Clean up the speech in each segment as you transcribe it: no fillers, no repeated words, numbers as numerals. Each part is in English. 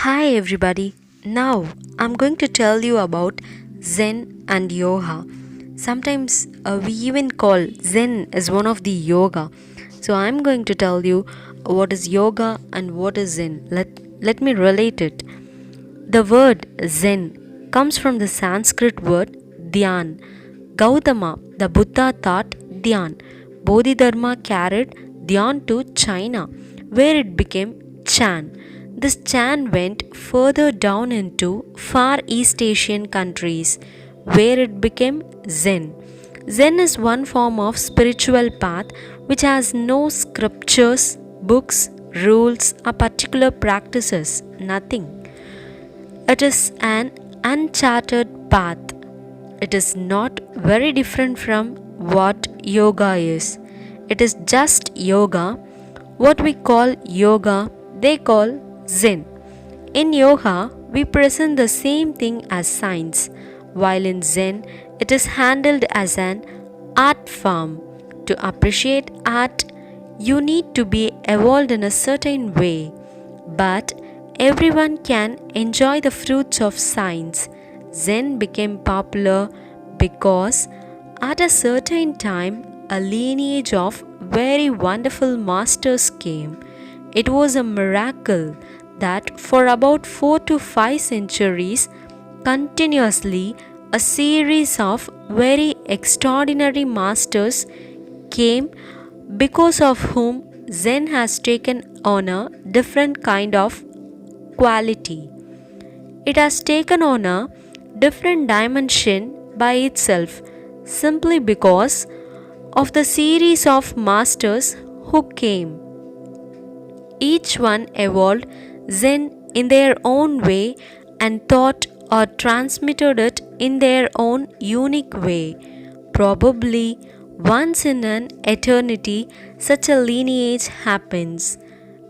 Hi everybody. Now I'm going to tell you about Zen and yoga. Sometimes we even call Zen as one of the yoga. So I'm going to tell you what is yoga and what is Zen. Let me relate it. The word Zen comes from the Sanskrit word Dhyan. Gautama, the Buddha taught Dhyan. Bodhidharma carried Dhyan to China, where it became Chan. This Chan went further down into Far East Asian countries, where it became Zen. Zen is one form of spiritual path which has no scriptures, books, rules, or particular practices, nothing. It is an uncharted path. It is not very different from what yoga is. It is just yoga. What we call yoga, they call Zen. In yoga, we present the same thing as science, while in Zen, it is handled as an art form. To appreciate art, you need to be evolved in a certain way, but everyone can enjoy the fruits of science. Zen became popular because at a certain time a lineage of very wonderful masters came. It was a miracle that for about 4 to 5 centuries, continuously, a series of very extraordinary masters came, because of whom Zen has taken on a different kind of quality. It has taken on a different dimension by itself simply because of the series of masters who came. Each one evolved Zen in their own way and taught or transmitted it in their own unique way. Probably once in an eternity, such a lineage happens.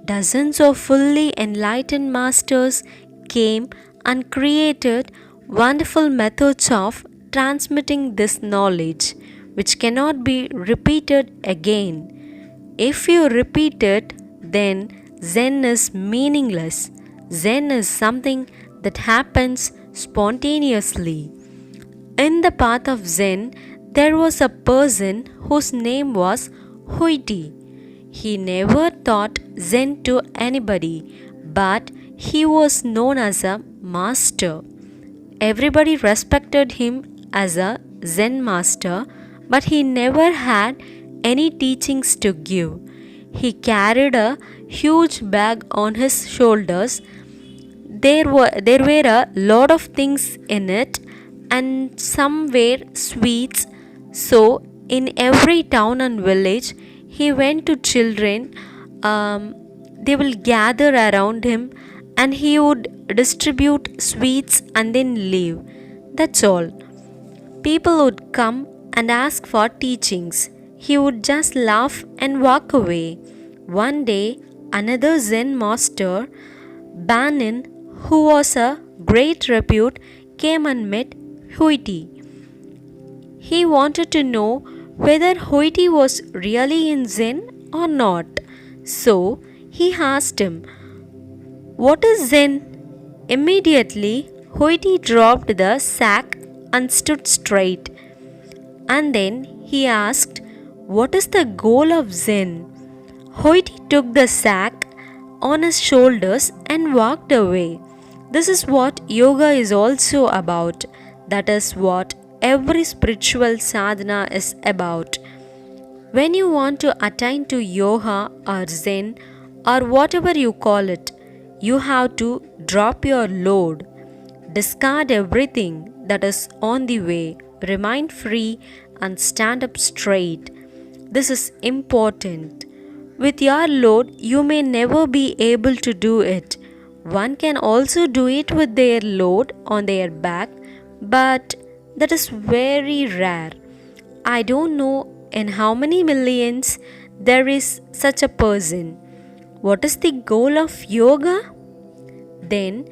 Dozens of fully enlightened masters came and created wonderful methods of transmitting this knowledge, which cannot be repeated again. If you repeat it, then Zen is meaningless. Zen is something that happens spontaneously. In the path of Zen, there was a person whose name was Huiti. He never taught Zen to anybody, but he was known as a master. Everybody respected him as a Zen master, but he never had any teachings to give. He carried a huge bag on his shoulders. There were a lot of things in it, and some were sweets. So, in every town and village, he went to children. They will gather around him, and he would distribute sweets and then leave. That's all. People would come and ask for teachings. He would just laugh and walk away. One day, another Zen master, Banin, who was a great repute, came and met Huiti. He wanted to know whether Huiti was really in Zen or not. So he asked him, "What is Zen?" Immediately, Huiti dropped the sack and stood straight. And then he asked, "What is the goal of Zen?" Huiti took the sack on his shoulders and walked away. This is what yoga is also about. That is what every spiritual sadhana is about. When you want to attain to yoga or Zen or whatever you call it, you have to drop your load, discard everything that is on the way, remain free, and stand up straight. This is important. With your load, you may never be able to do it. One can also do it with their load on their back, but that is very rare. I don't know in how many millions there is such a person. What is the goal of yoga? Then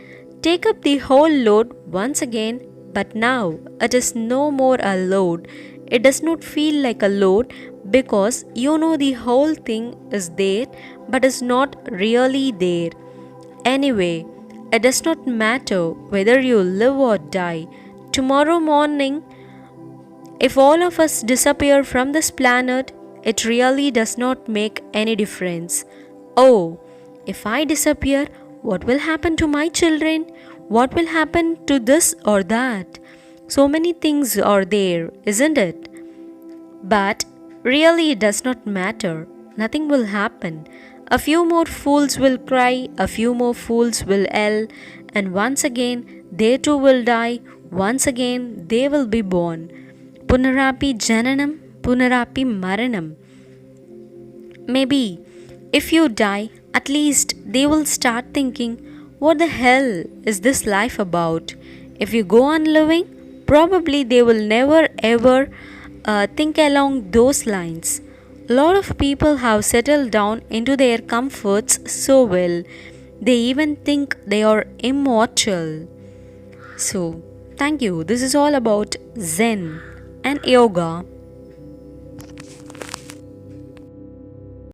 take up the whole load once again, but now it is no more a load. It does not feel like a load because you know the whole thing is there but is not really there. Anyway, It does not matter whether you live or die. Tomorrow morning, if all of us disappear from this planet, it really does not make any difference. Oh, if I disappear, what will happen to my children? What will happen to this or that? So many things are there, isn't it? But really, it does not matter. Nothing will happen. A few more fools will cry, a few more fools will yell, and once again they too will die, once again they will be born. Punarapi Jananam, Punarapi Maranam. Maybe if you die, at least they will start thinking, what the hell is this life about? If you go on living, probably they will never ever think along those lines. A lot of people have settled down into their comforts so well, they even think they are immortal. So, thank you. This is all about Zen and yoga.